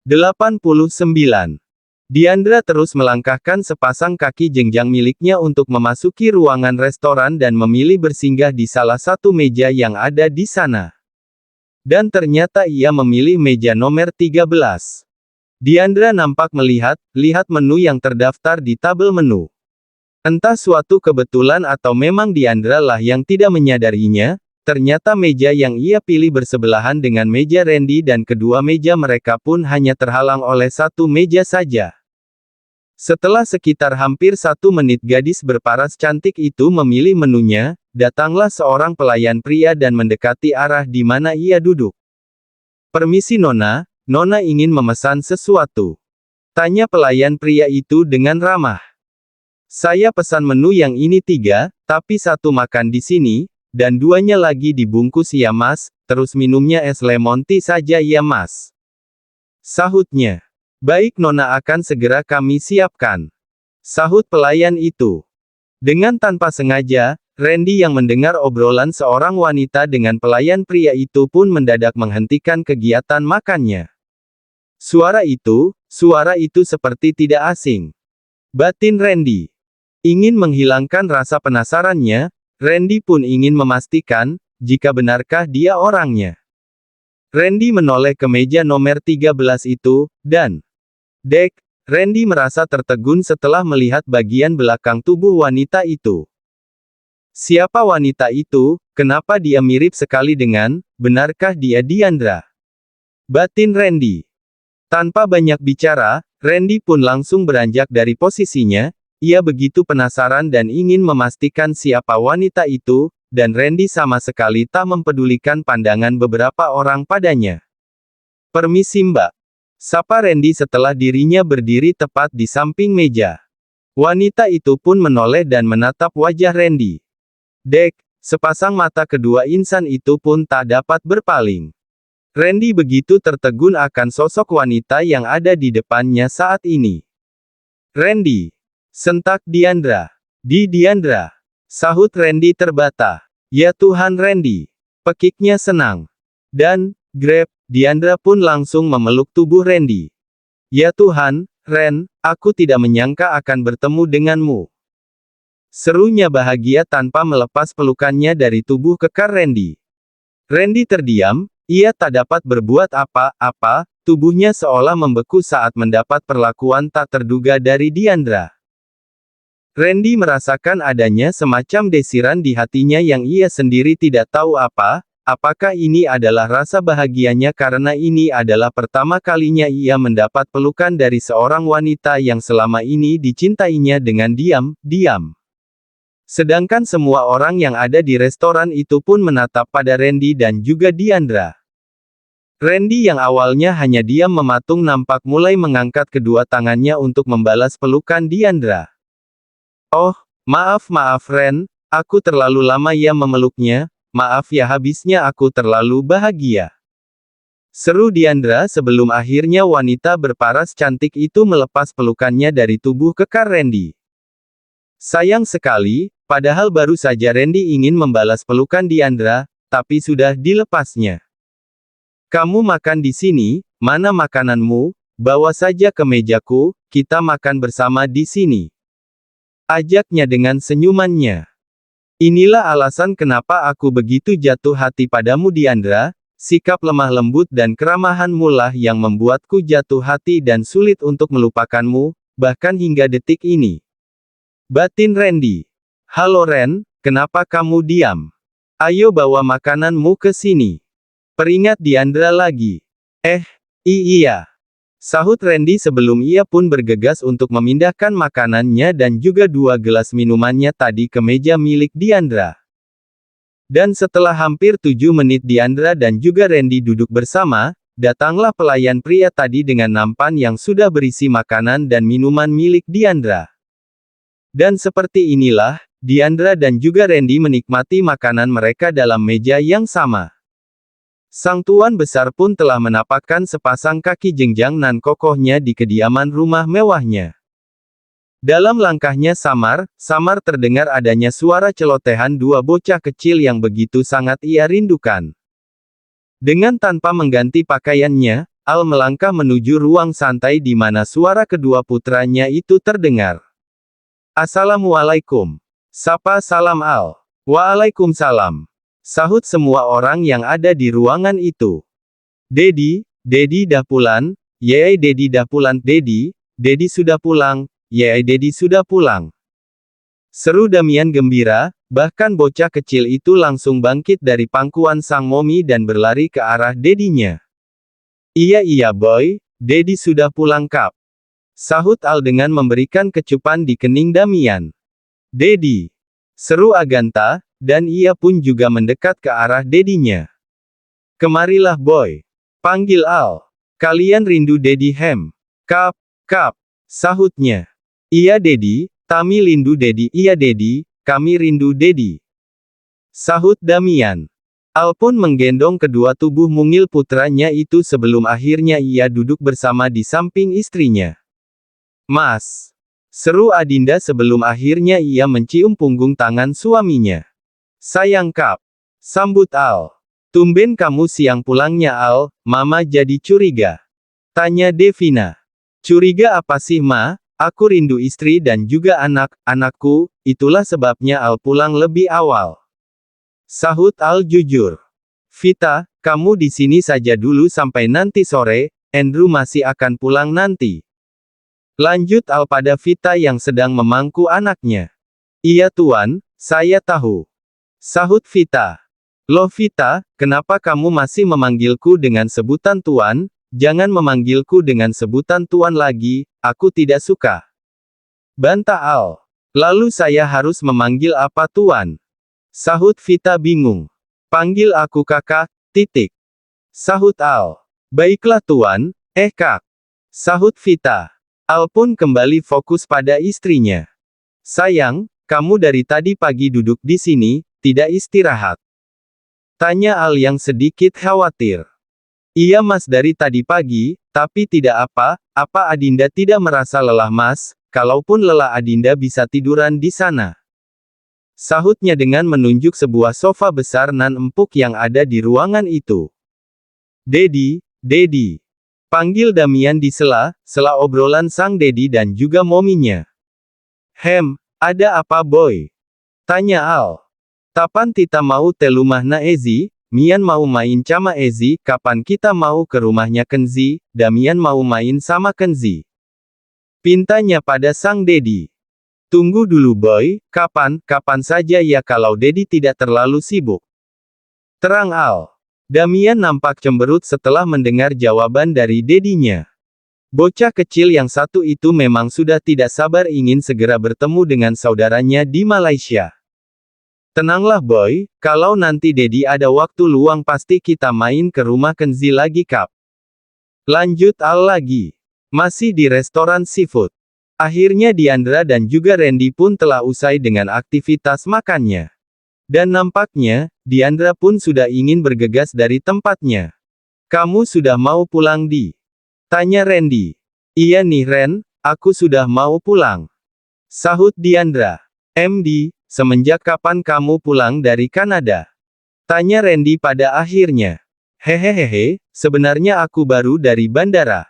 89. Diandra terus melangkahkan sepasang kaki jenjang miliknya untuk memasuki ruangan restoran dan memilih bersinggah di salah satu meja yang ada di sana. Dan ternyata ia memilih meja nomor 13. Diandra nampak lihat menu yang terdaftar di tabel menu. Entah suatu kebetulan atau memang Diandra lah yang tidak menyadarinya, ternyata meja yang ia pilih bersebelahan dengan meja Randy dan kedua meja mereka pun hanya terhalang oleh satu meja saja. Setelah sekitar hampir 1 menit gadis berparas cantik itu memilih menunya, datanglah seorang pelayan pria dan mendekati arah di mana ia duduk. "Permisi Nona, Nona ingin memesan sesuatu?" tanya pelayan pria itu dengan ramah. "Saya pesan menu yang ini 3, tapi 1 makan di sini, dan 2-nya lagi dibungkus ya mas, terus minumnya es lemon tea saja ya mas," sahutnya. "Baik Nona, akan segera kami siapkan," sahut pelayan itu. Dengan tanpa sengaja, Randy yang mendengar obrolan seorang wanita dengan pelayan pria itu pun mendadak menghentikan kegiatan makannya. Suara itu seperti tidak asing. Batin Randy. Ingin menghilangkan rasa penasarannya, Randy pun ingin memastikan, jika benarkah dia orangnya. Randy menoleh ke meja nomor 13 itu, dan Randy merasa tertegun setelah melihat bagian belakang tubuh wanita itu. Siapa wanita itu? Kenapa dia mirip sekali dengan, benarkah dia Diandra? Batin Randy. Tanpa banyak bicara, Randy pun langsung beranjak dari posisinya. Ia begitu penasaran dan ingin memastikan siapa wanita itu, dan Randy sama sekali tak mempedulikan pandangan beberapa orang padanya. "Permisi Mbak," sapa Randy setelah dirinya berdiri tepat di samping meja. Wanita itu pun menoleh dan menatap wajah Randy. Sepasang mata kedua insan itu pun tak dapat berpaling. Randy begitu tertegun akan sosok wanita yang ada di depannya saat ini. "Randy," sentak Diandra. Diandra," sahut Randy terbata. "Ya Tuhan Randy," pekiknya senang. Dan, Diandra pun langsung memeluk tubuh Randy. "Ya Tuhan, Ren, aku tidak menyangka akan bertemu denganmu," serunya bahagia tanpa melepas pelukannya dari tubuh kekar Randy. Randy terdiam, ia tak dapat berbuat apa-apa, tubuhnya seolah membeku saat mendapat perlakuan tak terduga dari Diandra. Randy merasakan adanya semacam desiran di hatinya yang ia sendiri tidak tahu apakah ini adalah rasa bahagianya karena ini adalah pertama kalinya ia mendapat pelukan dari seorang wanita yang selama ini dicintainya dengan diam-diam. Sedangkan semua orang yang ada di restoran itu pun menatap pada Randy dan juga Diandra. Randy yang awalnya hanya diam mematung nampak mulai mengangkat kedua tangannya untuk membalas pelukan Diandra. "Oh, maaf Ren, aku terlalu lama ya memeluknya, maaf ya habisnya aku terlalu bahagia," seru Diandra sebelum akhirnya wanita berparas cantik itu melepas pelukannya dari tubuh kekar Randy. Sayang sekali, padahal baru saja Randy ingin membalas pelukan Diandra, tapi sudah dilepasnya. "Kamu makan di sini, mana makananmu? Bawa saja ke mejaku, kita makan bersama di sini," ajaknya dengan senyumannya. "Inilah alasan kenapa aku begitu jatuh hati padamu Diandra, sikap lemah lembut dan keramahanmu lah yang membuatku jatuh hati dan sulit untuk melupakanmu, bahkan hingga detik ini," batin Randy. "Halo Ren, kenapa kamu diam? Ayo bawa makananmu ke sini," peringat Diandra lagi. Iya," sahut Randy sebelum ia pun bergegas untuk memindahkan makanannya dan juga 2 gelas minumannya tadi ke meja milik Diandra. Dan setelah hampir 7 menit Diandra dan juga Randy duduk bersama, datanglah pelayan pria tadi dengan nampan yang sudah berisi makanan dan minuman milik Diandra. Dan seperti inilah, Diandra dan juga Randy menikmati makanan mereka dalam meja yang sama. Sang tuan besar pun telah menapakkan sepasang kaki jenjang nan kokohnya di kediaman rumah mewahnya. Dalam langkahnya samar terdengar adanya suara celotehan 2 bocah kecil yang begitu sangat ia rindukan. Dengan tanpa mengganti pakaiannya, Al melangkah menuju ruang santai di mana suara kedua putranya itu terdengar. "Assalamualaikum." Sapa salam Al. "Waalaikumsalam." Sahut semua orang yang ada di ruangan itu. "Dedi, Dedi dah pulang, Yey Dedi dah pulang, Dedi, Dedi sudah pulang, Yey Dedi sudah pulang." Seru Damian gembira, bahkan bocah kecil itu langsung bangkit dari pangkuan sang momi dan berlari ke arah dedinya. Iya boy, Dedi sudah pulang kap." Sahut Al dengan memberikan kecupan di kening Damian. "Dedi," seru Agatha, dan ia pun juga mendekat ke arah dedinya. "Kemarilah boy," panggil Al. "Kalian rindu Dedi Hem?" Kap, sahutnya. "Iya Dedi, kami rindu Dedi." "Iya Dedi, kami rindu Dedi," sahut Damian. Al pun menggendong kedua tubuh mungil putranya itu sebelum akhirnya ia duduk bersama di samping istrinya. "Mas," seru Adinda sebelum akhirnya ia mencium punggung tangan suaminya. "Sayang kap," sambut Al. "Tumben kamu siang pulangnya Al, Mama jadi curiga," tanya Devina. "Curiga apa sih Ma? Aku rindu istri dan juga anak-anakku, itulah sebabnya Al pulang lebih awal," sahut Al jujur. "Vita, kamu di sini saja dulu sampai nanti sore, Andrew masih akan pulang nanti," lanjut Al pada Vita yang sedang memangku anaknya. "Iya Tuan, saya tahu," sahut Vita. "Loh Vita, kenapa kamu masih memanggilku dengan sebutan Tuan? Jangan memanggilku dengan sebutan Tuan lagi, aku tidak suka," bantah Al. "Lalu saya harus memanggil apa Tuan?" sahut Vita bingung. "Panggil aku kakak, titik," sahut Al. "Baiklah Tuan, Kak," sahut Vita. Al pun kembali fokus pada istrinya. "Sayang, kamu dari tadi pagi duduk di sini, tidak istirahat?" tanya Al yang sedikit khawatir. "Iya Mas dari tadi pagi, tapi tidak apa-apa Adinda tidak merasa lelah Mas, kalaupun lelah Adinda bisa tiduran di sana," sahutnya dengan menunjuk sebuah sofa besar nan empuk yang ada di ruangan itu. Dedi, panggil Damian di sela obrolan sang Dedi dan juga mominya. Ada apa boy?" tanya Al. "Tapan tita mau te lumahna Ezi, Mian mau main sama Ezi, kapan kita mau ke rumahnya Kenzi, Damian mau main sama Kenzi," pintanya pada sang Dedi. "Tunggu dulu boy, kapan saja ya kalau Dedi tidak terlalu sibuk," terang Al. Damian nampak cemberut setelah mendengar jawaban dari dedinya. Bocah kecil yang satu itu memang sudah tidak sabar ingin segera bertemu dengan saudaranya di Malaysia. "Tenanglah boy, kalau nanti Dedi ada waktu luang pasti kita main ke rumah Kenzi lagi kap," lanjut Al lagi. Masih di restoran seafood. Akhirnya Diandra dan juga Randy pun telah usai dengan aktivitas makannya. Dan nampaknya, Diandra pun sudah ingin bergegas dari tempatnya. "Kamu sudah mau pulang Di?" tanya Randy. "Iya nih Ren, aku sudah mau pulang," sahut Diandra. "MD, semenjak kapan kamu pulang dari Kanada?" tanya Randy pada akhirnya. "Hehehe, sebenarnya aku baru dari bandara,"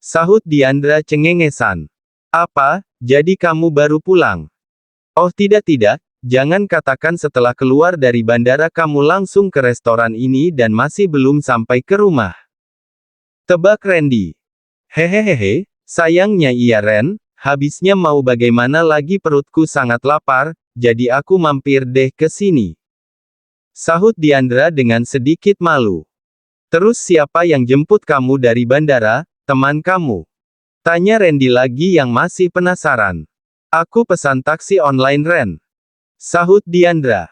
sahut Diandra cengengesan. "Apa, jadi kamu baru pulang?" "Oh tidak, jangan katakan setelah keluar dari bandara kamu langsung ke restoran ini dan masih belum sampai ke rumah," tebak Randy. "Hehehe, sayangnya iya Ren, habisnya mau bagaimana lagi perutku sangat lapar, jadi aku mampir deh ke sini," sahut Diandra dengan sedikit malu. "Terus siapa yang jemput kamu dari bandara, teman kamu?" tanya Randy lagi yang masih penasaran. "Aku pesan taksi online Ren," sahut Diandra.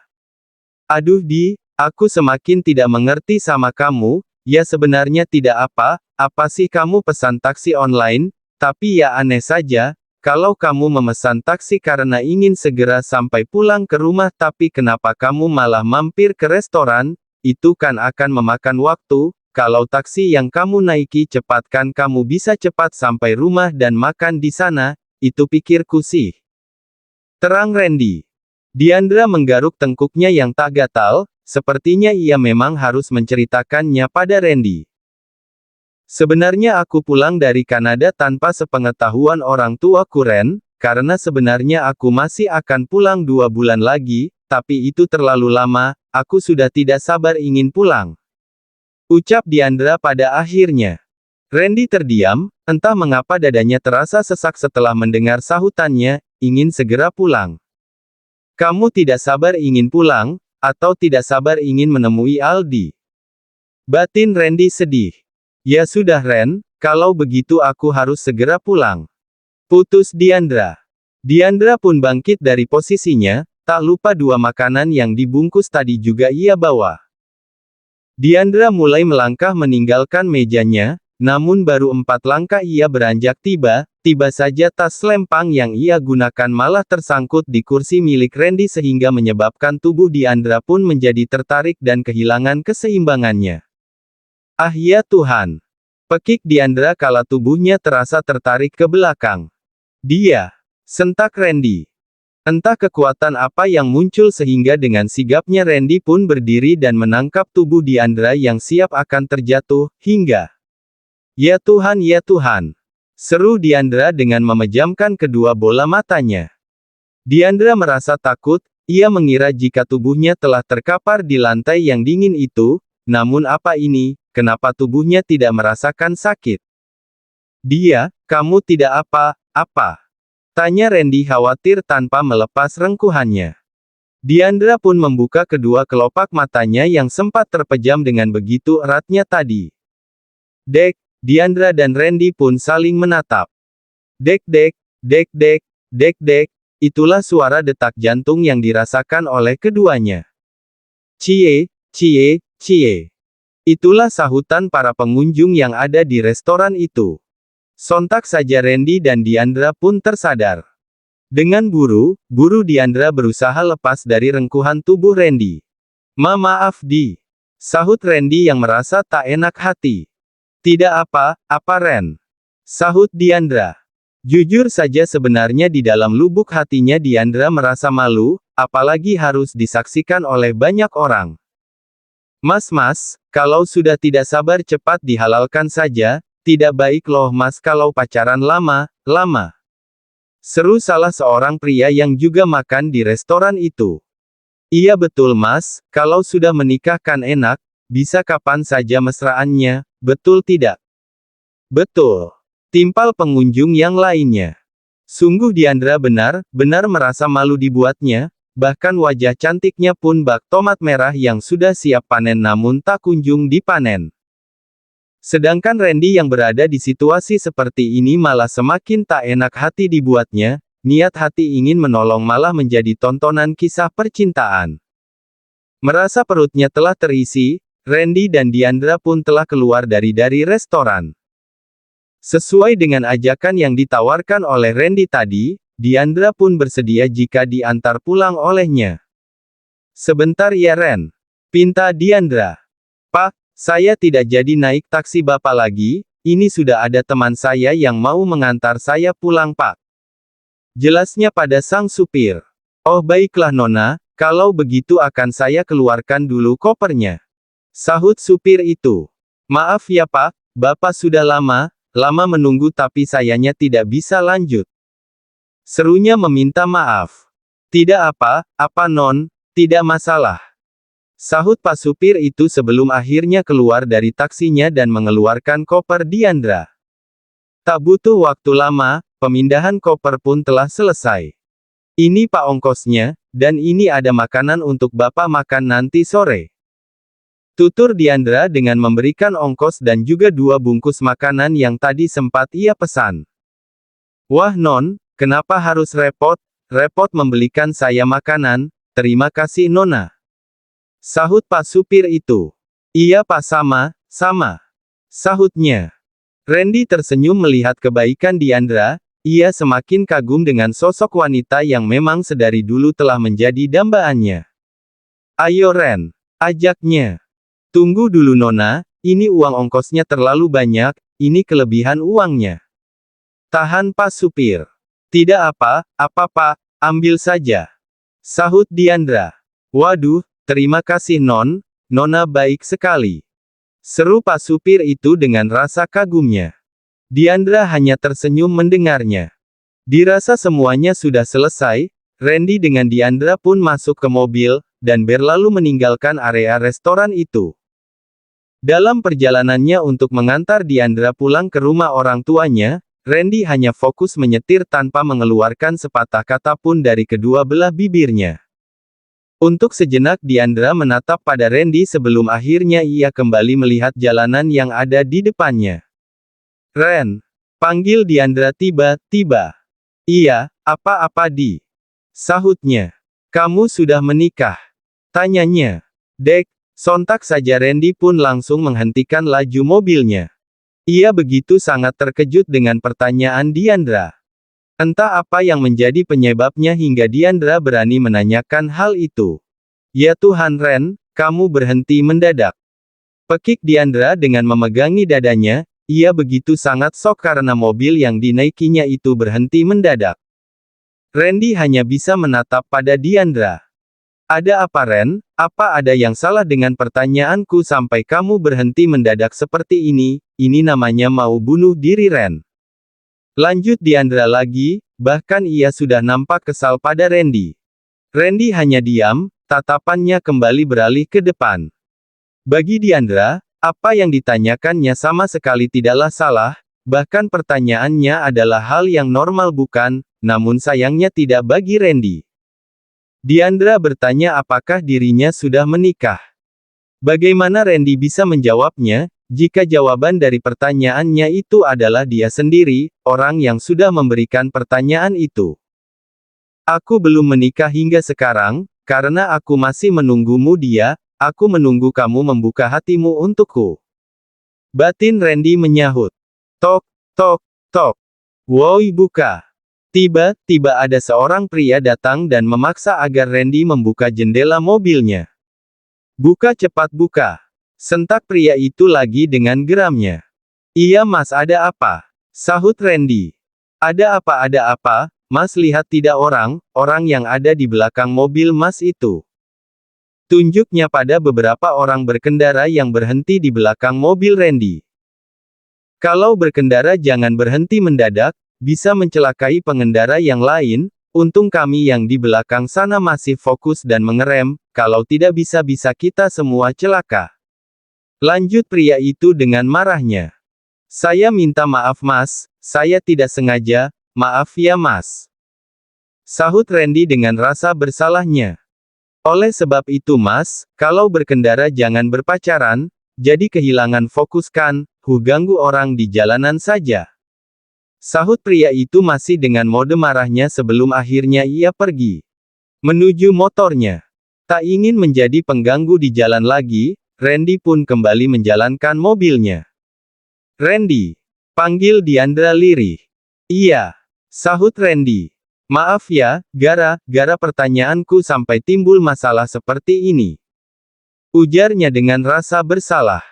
"Aduh Di, aku semakin tidak mengerti sama kamu, ya sebenarnya tidak apa sih kamu pesan taksi online, tapi ya aneh saja, kalau kamu memesan taksi karena ingin segera sampai pulang ke rumah tapi kenapa kamu malah mampir ke restoran, itu kan akan memakan waktu, kalau taksi yang kamu naiki cepat kan kamu bisa cepat sampai rumah dan makan di sana, itu pikirku sih," terang Randy. Diandra menggaruk tengkuknya yang tak gatal, sepertinya ia memang harus menceritakannya pada Randy. Sebenarnya aku pulang dari Kanada tanpa sepengetahuan orang tuaku Ren, karena sebenarnya aku masih akan pulang 2 bulan lagi, tapi itu terlalu lama, aku sudah tidak sabar ingin pulang. Ucap Diandra pada akhirnya. Randy terdiam, entah mengapa dadanya terasa sesak setelah mendengar sahutannya, ingin segera pulang. Kamu tidak sabar ingin pulang, atau tidak sabar ingin menemui Aldi? Batin Randy sedih. Ya sudah Ren, kalau begitu aku harus segera pulang. Putus Diandra. Diandra pun bangkit dari posisinya, tak lupa 2 makanan yang dibungkus tadi juga ia bawa. Diandra mulai melangkah meninggalkan mejanya, namun baru 4 langkah ia beranjak tiba saja tas lempang yang ia gunakan malah tersangkut di kursi milik Randy sehingga menyebabkan tubuh Diandra pun menjadi tertarik dan kehilangan keseimbangannya. Ah ya Tuhan! Pekik Diandra kala tubuhnya terasa tertarik ke belakang. Dia! Sentak Randy. Entah kekuatan apa yang muncul sehingga dengan sigapnya Randy pun berdiri dan menangkap tubuh Diandra yang siap akan terjatuh, hingga "Ya Tuhan, ya Tuhan!" seru Diandra dengan memejamkan kedua bola matanya. Diandra merasa takut, ia mengira jika tubuhnya telah terkapar di lantai yang dingin itu, namun apa ini, kenapa tubuhnya tidak merasakan sakit? Kamu tidak apa-apa?" tanya Randy khawatir tanpa melepas rengkuhannya. Diandra pun membuka kedua kelopak matanya yang sempat terpejam dengan begitu eratnya tadi. Dek, Diandra dan Randy pun saling menatap. Dek-dek, dek-dek, dek-dek, itulah suara detak jantung yang dirasakan oleh keduanya. Cie, cie, cie. Itulah sahutan para pengunjung yang ada di restoran itu. Sontak saja Randy dan Diandra pun tersadar. Dengan buru-buru Diandra berusaha lepas dari rengkuhan tubuh Randy. Maaf Di. Sahut Randy yang merasa tak enak hati. Tidak apa-apa Ren. Sahut Diandra. Jujur saja sebenarnya di dalam lubuk hatinya Diandra merasa malu, apalagi harus disaksikan oleh banyak orang. Mas, kalau sudah tidak sabar cepat dihalalkan saja. Tidak baik loh mas kalau pacaran lama. Seru salah seorang pria yang juga makan di restoran itu. Iya betul mas, kalau sudah menikah kan enak, bisa kapan saja mesraannya, betul tidak? Betul. Timpal pengunjung yang lainnya. Sungguh Diandra benar-benar merasa malu dibuatnya, bahkan wajah cantiknya pun bak tomat merah yang sudah siap panen namun tak kunjung dipanen. Sedangkan Randy yang berada di situasi seperti ini malah semakin tak enak hati dibuatnya, niat hati ingin menolong malah menjadi tontonan kisah percintaan. Merasa perutnya telah terisi, Randy dan Diandra pun telah keluar dari restoran. Sesuai dengan ajakan yang ditawarkan oleh Randy tadi, Diandra pun bersedia jika diantar pulang olehnya. Sebentar ya Ren. Pinta Diandra. Pak, saya tidak jadi naik taksi Bapak lagi, ini sudah ada teman saya yang mau mengantar saya pulang Pak. Jelasnya pada sang supir. Oh baiklah Nona, kalau begitu akan saya keluarkan dulu kopernya. Sahut supir itu. Maaf ya Pak, Bapak sudah lama menunggu tapi sayanya tidak bisa lanjut. Serunya meminta maaf. Tidak apa-apa Non, tidak masalah. Sahut Pak supir itu sebelum akhirnya keluar dari taksinya dan mengeluarkan koper Diandra. Tak butuh waktu lama, pemindahan koper pun telah selesai. Ini Pak ongkosnya, dan ini ada makanan untuk Bapak makan nanti sore. Tutur Diandra dengan memberikan ongkos dan juga 2 bungkus makanan yang tadi sempat ia pesan. Wah Non, kenapa harus repot membelikan saya makanan, terima kasih Nona. Sahut Pak supir itu. Iya Pak sama. Sahutnya. Randy tersenyum melihat kebaikan Diandra, ia semakin kagum dengan sosok wanita yang memang sedari dulu telah menjadi dambaannya. Ayo Ren, ajaknya. Tunggu dulu Nona, ini uang ongkosnya terlalu banyak, ini kelebihan uangnya. Tahan Pak supir. Tidak apa-apa Pak, ambil saja. Sahut Diandra. Waduh, terima kasih Non, Nona baik sekali. Seru Pak supir itu dengan rasa kagumnya. Diandra hanya tersenyum mendengarnya. Dirasa semuanya sudah selesai, Randy dengan Diandra pun masuk ke mobil, dan berlalu meninggalkan area restoran itu. Dalam perjalanannya untuk mengantar Diandra pulang ke rumah orang tuanya, Randy hanya fokus menyetir tanpa mengeluarkan sepatah kata pun dari kedua belah bibirnya. Untuk sejenak Diandra menatap pada Randy sebelum akhirnya ia kembali melihat jalanan yang ada di depannya. "Ren," panggil Diandra tiba-tiba. "Iya, apa-apa Di?" sahutnya. "Kamu sudah menikah?" tanyanya. Dek, sontak saja Randy pun langsung menghentikan laju mobilnya. Ia begitu sangat terkejut dengan pertanyaan Diandra. Entah apa yang menjadi penyebabnya hingga Diandra berani menanyakan hal itu. "Ya Tuhan Ren, kamu berhenti mendadak." Pekik Diandra dengan memegangi dadanya, ia begitu sangat shock karena mobil yang dinaikinya itu berhenti mendadak. Randy hanya bisa menatap pada Diandra. "Ada apa Ren? Apa ada yang salah dengan pertanyaanku sampai kamu berhenti mendadak seperti ini? Ini namanya mau bunuh diri Ren." Lanjut Diandra lagi, bahkan ia sudah nampak kesal pada Randy. Randy hanya diam, tatapannya kembali beralih ke depan. Bagi Diandra, apa yang ditanyakannya sama sekali tidaklah salah, bahkan pertanyaannya adalah hal yang normal bukan, namun sayangnya tidak bagi Randy. Diandra bertanya apakah dirinya sudah menikah. Bagaimana Randy bisa menjawabnya, jika jawaban dari pertanyaannya itu adalah dia sendiri, orang yang sudah memberikan pertanyaan itu. "Aku belum menikah hingga sekarang, karena aku masih menunggumu aku menunggu kamu membuka hatimu untukku." Batin Randy menyahut. Tok, tok, tok. "Woi buka." Tiba-tiba ada seorang pria datang dan memaksa agar Randy membuka jendela mobilnya. "Buka cepat buka," sentak pria itu lagi dengan geramnya. "Iya Mas ada apa?" sahut Randy. Ada apa, Mas lihat tidak orang yang ada di belakang mobil Mas itu?" Tunjuknya pada beberapa orang berkendara yang berhenti di belakang mobil Randy. "Kalau berkendara jangan berhenti mendadak, bisa mencelakai pengendara yang lain, untung kami yang di belakang sana masih fokus dan mengerem, kalau tidak bisa-bisa kita semua celaka." Lanjut pria itu dengan marahnya. "Saya minta maaf Mas, saya tidak sengaja, maaf ya Mas," sahut Randy dengan rasa bersalahnya. "Oleh sebab itu Mas, kalau berkendara jangan berpacaran, jadi kehilangan fokus kan, ganggu orang di jalanan saja," sahut pria itu masih dengan mode marahnya sebelum akhirnya ia pergi menuju motornya. Tak ingin menjadi pengganggu di jalan lagi, Randy pun kembali menjalankan mobilnya. "Randy," panggil Diandra lirih. "Iya," sahut Randy. "Maaf ya, gara-gara pertanyaanku sampai timbul masalah seperti ini," ujarnya dengan rasa bersalah.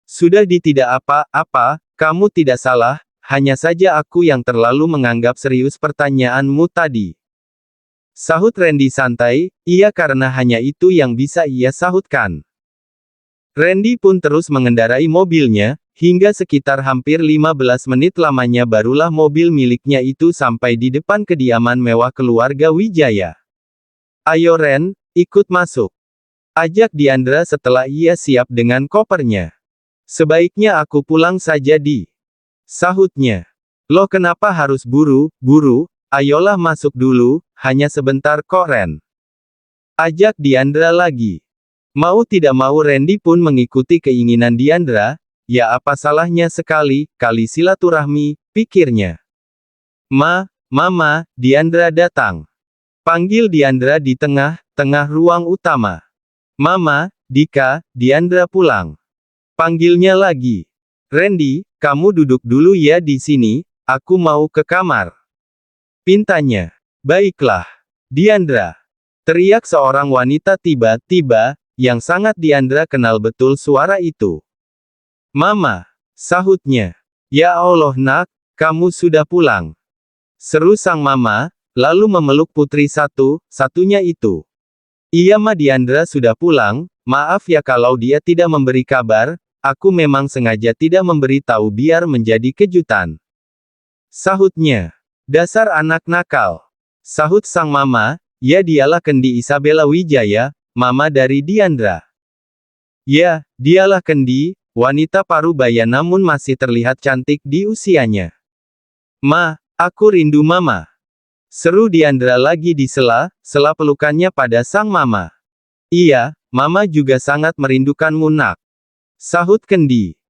"Sudah tidak apa-apa, kamu tidak salah, hanya saja aku yang terlalu menganggap serius pertanyaanmu tadi," sahut Randy santai, iya karena hanya itu yang bisa ia sahutkan. Randy pun terus mengendarai mobilnya, hingga sekitar hampir 15 menit lamanya barulah mobil miliknya itu sampai di depan kediaman mewah keluarga Wijaya. "Ayo Ren, ikut masuk," ajak Diandra setelah ia siap dengan kopernya. "Sebaiknya aku pulang saja Di," sahutnya. "Loh kenapa harus buru-buru, ayolah masuk dulu, hanya sebentar kok Ren," ajak Diandra lagi. Mau tidak mau Randy pun mengikuti keinginan Diandra, ya apa salahnya sekali-kali silaturahmi, pikirnya. Mama, Diandra datang," panggil Diandra di tengah-tengah ruang utama. "Mama, Dika, Diandra pulang," panggilnya lagi. "Randy, kamu duduk dulu ya di sini, aku mau ke kamar," pintanya. "Baiklah, Diandra," teriak seorang wanita tiba-tiba, yang sangat Diandra kenal betul suara itu. "Mama," sahutnya. "Ya Allah nak, kamu sudah pulang," seru sang mama, lalu memeluk putri satu-satunya itu. "Iya Ma Diandra sudah pulang, maaf ya kalau dia tidak memberi kabar, aku memang sengaja tidak memberitahu biar menjadi kejutan. Sahutnya. Dasar anak nakal. Sahut sang mama, ya dialah Kendi Isabella Wijaya, mama dari Diandra. Ya, dialah Kendi, wanita parubaya namun masih terlihat cantik di usianya. Ma, aku rindu mama. Seru Diandra lagi di sela pelukannya pada sang mama. Iya, mama juga sangat merindukanmu nak. Sahut Kendi.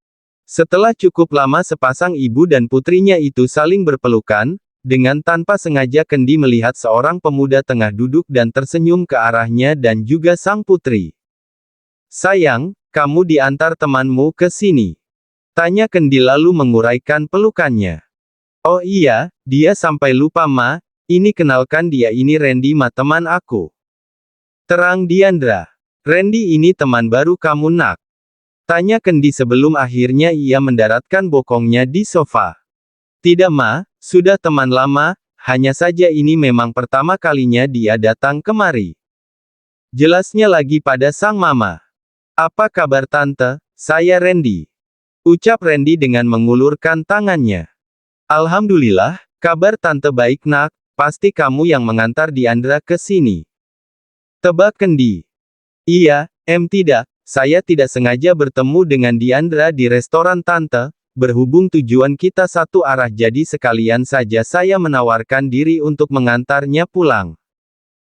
Setelah cukup lama sepasang ibu dan putrinya itu saling berpelukan, dengan tanpa sengaja Kendi melihat seorang pemuda tengah duduk dan tersenyum ke arahnya dan juga sang putri. Sayang, kamu diantar temanmu ke sini. Tanya Kendi lalu menguraikan pelukannya. Oh iya, dia sampai lupa ma, ini kenalkan dia ini Randy ma teman aku. Terang Diandra. Randy ini teman baru kamu nak. Tanya Kendi sebelum akhirnya ia mendaratkan bokongnya di sofa. Tidak ma, sudah teman lama, hanya saja ini memang pertama kalinya dia datang kemari. Jelasnya lagi pada sang mama. Apa kabar tante, saya Randy. Ucap Randy dengan mengulurkan tangannya. Alhamdulillah, kabar tante baik nak, pasti kamu yang mengantar Diandra ke sini. Tebak Kendi. Iya, tidak, saya tidak sengaja bertemu dengan Diandra di restoran tante. Berhubung tujuan kita satu arah jadi sekalian saja saya menawarkan diri untuk mengantarnya pulang.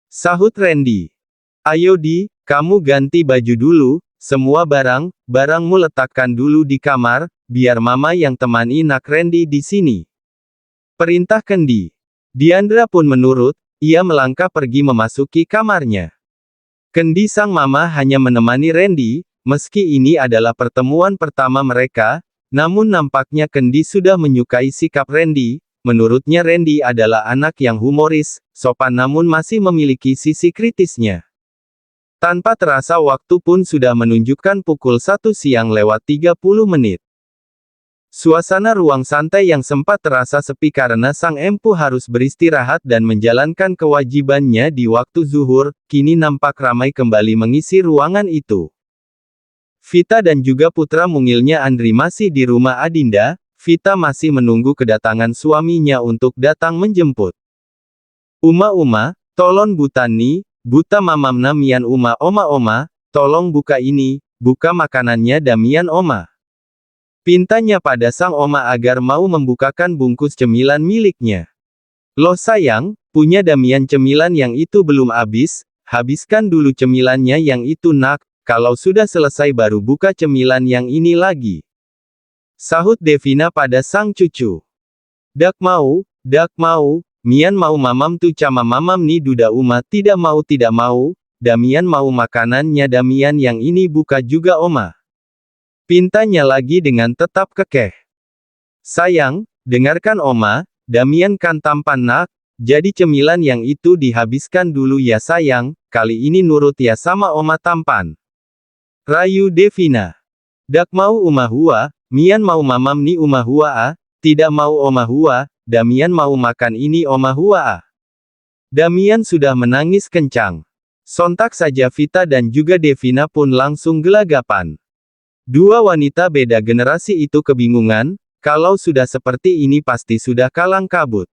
Sahut Randy. Ayo Di, kamu ganti baju dulu, semua barangmu letakkan dulu di kamar, biar mama yang temani nak Randy di sini. Perintah Kendi. Diandra pun menurut, ia melangkah pergi memasuki kamarnya. Kendi sang mama hanya menemani Randy, meski ini adalah pertemuan pertama mereka, namun nampaknya Kendi sudah menyukai sikap Randy. Menurutnya Randy adalah anak yang humoris, sopan namun masih memiliki sisi kritisnya. Tanpa terasa waktu pun sudah menunjukkan pukul 1 siang lewat 30 menit. Suasana ruang santai yang sempat terasa sepi karena sang empu harus beristirahat dan menjalankan kewajibannya di waktu zuhur, kini nampak ramai kembali mengisi ruangan itu. Vita dan juga putra mungilnya Andri masih di rumah Adinda. Vita masih menunggu kedatangan suaminya untuk datang menjemput. Uma, tolong Butani, buta mamamna mian oma, tolong buka ini, buka makanannya damian oma. Pintanya pada sang oma agar mau membukakan bungkus cemilan miliknya. Loh sayang, punya damian cemilan yang itu belum habis, habiskan dulu cemilannya yang itu nak. Kalau sudah selesai baru buka cemilan yang ini lagi. Sahut Devina pada sang cucu. Dak mau, mian mau mamam tu cama mamam ni duda uma tidak mau, damian mau makanannya damian yang ini buka juga oma. Pintanya lagi dengan tetap kekeh. Sayang, dengarkan oma, damian kan tampan nak, jadi cemilan yang itu dihabiskan dulu ya sayang, kali ini nurut ya sama oma tampan. Rayu Devina. Dak mau uma hua, mian mau mamam ni uma hua tidak mau oma hua, damian mau makan ini oma hua Damian sudah menangis kencang. Sontak saja Vita dan juga Devina pun langsung gelagapan. Dua wanita beda generasi itu kebingungan, kalau sudah seperti ini pasti sudah kalang kabut.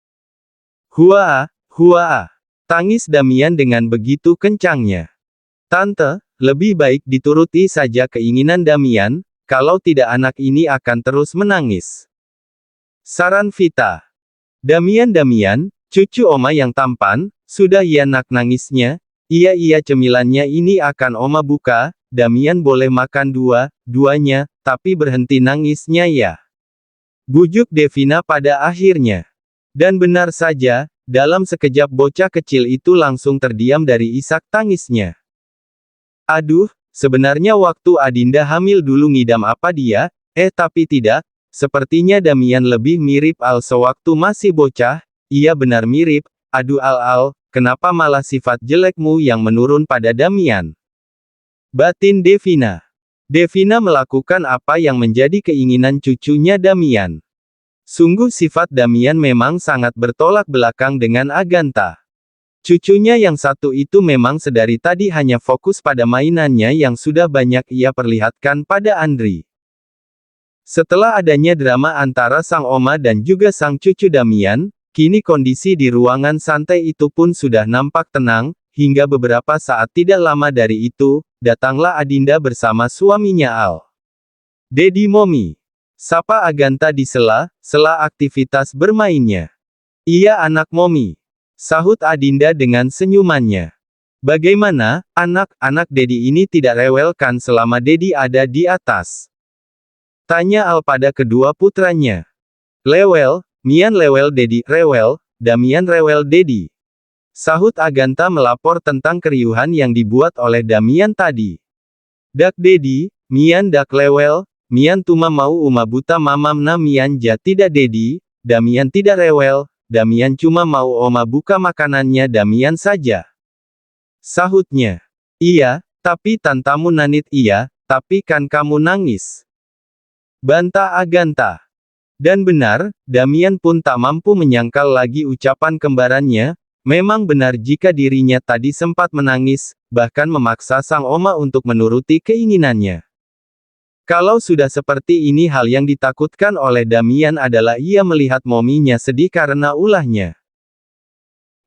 Hua, tangis Damian dengan begitu kencangnya. Tante, lebih baik dituruti saja keinginan Damian, kalau tidak anak ini akan terus menangis. Saran Vita. Damian, cucu oma yang tampan, sudah ya nak nangisnya, iya cemilannya ini akan oma buka, Damian boleh makan duanya, tapi berhenti nangisnya ya. Bujuk Devina pada akhirnya. Dan benar saja, dalam sekejap bocah kecil itu langsung terdiam dari isak tangisnya. Aduh, sebenarnya waktu Adinda hamil dulu ngidam apa dia? Tapi tidak, sepertinya Damian lebih mirip Al sewaktu masih bocah, iya benar mirip, aduh Al, kenapa malah sifat jelekmu yang menurun pada Damian? Batin Devina. Devina melakukan apa yang menjadi keinginan cucunya Damian. Sungguh sifat Damian memang sangat bertolak belakang dengan Agatha. Cucunya yang satu itu memang sedari tadi hanya fokus pada mainannya yang sudah banyak ia perlihatkan pada Andri. Setelah adanya drama antara sang oma dan juga sang cucu Damian, kini kondisi di ruangan santai itu pun sudah nampak tenang, hingga beberapa saat tidak lama dari itu, datanglah Adinda bersama suaminya Al. Dedi Momi. Sapa Agatha di sela aktivitas bermainnya. Iya anak Momi. Sahut Adinda dengan senyumannya. Bagaimana, anak-anak Dedi ini tidak rewel kan selama Dedi ada di atas? Tanya Al pada kedua putranya. Rewel, Mian rewel Dedi, rewel, Damian rewel Dedi. Sahut Agatha melapor tentang keriuhan yang dibuat oleh Damian tadi. Dak Dedi, Mian dak rewel, Mian cuma mau buta mamamna Mian ja tidak Dedi, Damian tidak rewel, Damian cuma mau oma buka makanannya Damian saja. Sahutnya. Iya, tapi tantamu nanit iya, tapi kan kamu nangis. Bantah Agatha. Dan benar, Damian pun tak mampu menyangkal lagi ucapan kembarannya, memang benar jika dirinya tadi sempat menangis, bahkan memaksa sang oma untuk menuruti keinginannya. Kalau sudah seperti ini hal yang ditakutkan oleh Damian adalah ia melihat mominya sedih karena ulahnya.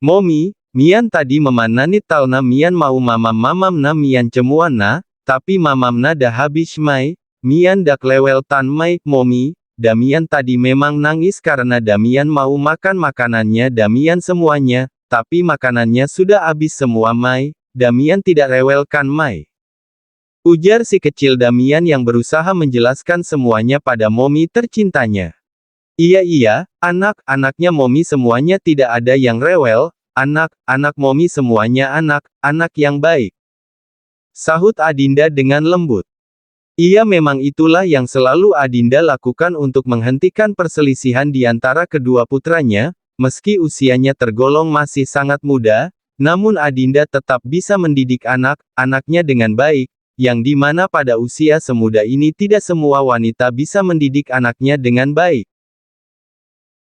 Momi, Mian tadi memananit talna Mian mau mamamna Mian cemuana, tapi mamamna dah habis mai. Mian dak lewel tan mai, Momi, Damian tadi memang nangis karena Damian mau makan makanannya Damian semuanya, tapi makanannya sudah habis semua mai, Damian tidak rewel kan mai. Ujar si kecil Damian yang berusaha menjelaskan semuanya pada Momi tercintanya. Iya, anak-anaknya Momi semuanya tidak ada yang rewel, anak-anak Momi semuanya anak-anak yang baik. Sahut Adinda dengan lembut. Iya memang itulah yang selalu Adinda lakukan untuk menghentikan perselisihan di antara kedua putranya, meski usianya tergolong masih sangat muda, namun Adinda tetap bisa mendidik anak-anaknya dengan baik, yang dimana pada usia semuda ini tidak semua wanita bisa mendidik anaknya dengan baik.